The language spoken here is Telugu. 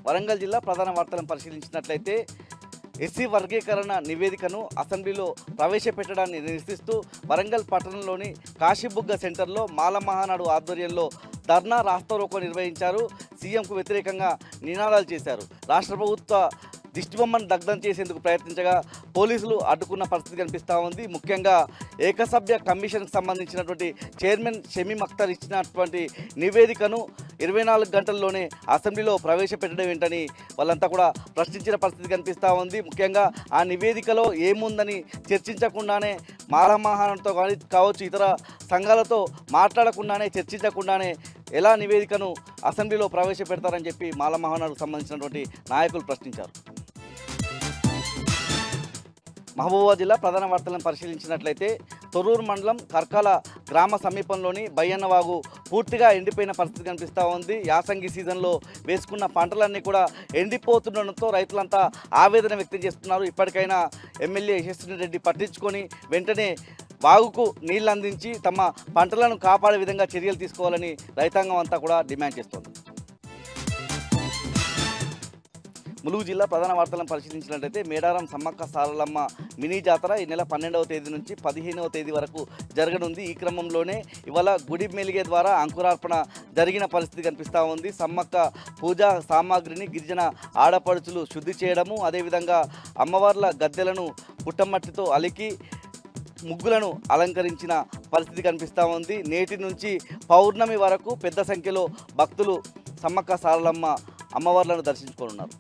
వరంగల్ జిల్లా ప్రధాన వార్తలను పరిశీలించినట్లయితే ఎస్సీ వర్గీకరణ నివేదికను అసెంబ్లీలో ప్రవేశపెట్టడాన్ని నిరసిస్తూ వరంగల్ పట్టణంలోని కాశీబుగ్గ సెంటర్లో మాల మహానాడు ఆధ్వర్యంలో ధర్నా రాస్తారోకో నిర్వహించారు. సీఎంకు వ్యతిరేకంగా నినాదాలు చేశారు. రాష్ట్ర ప్రభుత్వ దిష్టిబొమ్మను దగ్ధం చేసేందుకు ప్రయత్నించగా పోలీసులు అడ్డుకున్న పరిస్థితి కనిపిస్తూ ఉంది. ముఖ్యంగా ఏకసభ్య కమిషన్కు సంబంధించినటువంటి చైర్మన్ షమీమ్ అఖ్తర్ ఇచ్చినటువంటి నివేదికను 24 గంటల్లోనే అసెంబ్లీలో ప్రవేశపెట్టడం ఏంటని వాళ్ళంతా కూడా ప్రశ్నించిన పరిస్థితి కనిపిస్తూ ఉంది. ముఖ్యంగా ఆ నివేదికలో ఏముందని చర్చించకుండానే మాల మహానాడుతో కావచ్చు ఇతర సంఘాలతో మాట్లాడకుండానే చర్చించకుండానే ఎలా నివేదికను అసెంబ్లీలో ప్రవేశపెడతారని చెప్పి మాల మహానాడుకు సంబంధించినటువంటి నాయకులు ప్రశ్నించారు. మహబూబాబాద్ జిల్లా ప్రధాన వార్తలను పరిశీలించినట్లయితే తొర్రూరు మండలం కర్కాల గ్రామ సమీపంలోని బయ్యన్నవాగు పూర్తిగా ఎండిపోయిన పరిస్థితి కనిపిస్తూ ఉంది. యాసంగి సీజన్లో వేసుకున్న పంటలన్నీ కూడా ఎండిపోతుండడంతో రైతులంతా ఆవేదన వ్యక్తం చేస్తున్నారు. ఇప్పటికైనా ఎమ్మెల్యే యశస్విని రెడ్డి పట్టించుకొని వెంటనే వాగుకు నీళ్లు అందించి తమ పంటలను కాపాడే విధంగా చర్యలు తీసుకోవాలని రైతాంగం అంతా కూడా డిమాండ్ చేస్తోంది. ములుగు జిల్లా ప్రధాన వార్తలను పరిశీలించినట్లయితే మేడారం సమ్మక్క సారలమ్మ మినీ జాతర ఈ నెల 12వ తేదీ నుంచి 15వ తేదీ వరకు జరగనుంది. ఈ క్రమంలోనే ఇవాళ గుడి మెలిగే ద్వారా అంకురార్పణ జరిగిన పరిస్థితి కనిపిస్తూ ఉంది. సమ్మక్క పూజా సామాగ్రిని గిరిజన ఆడపడుచులు శుద్ధి చేయడము, అదేవిధంగా అమ్మవార్ల గద్దెలను పుట్టమట్టితో అలికి ముగ్గులను అలంకరించిన పరిస్థితి కనిపిస్తూ ఉంది. నేటి నుంచి పౌర్ణమి వరకు పెద్ద సంఖ్యలో భక్తులు సమ్మక్క సారలమ్మ అమ్మవార్లను దర్శించుకోనున్నారు.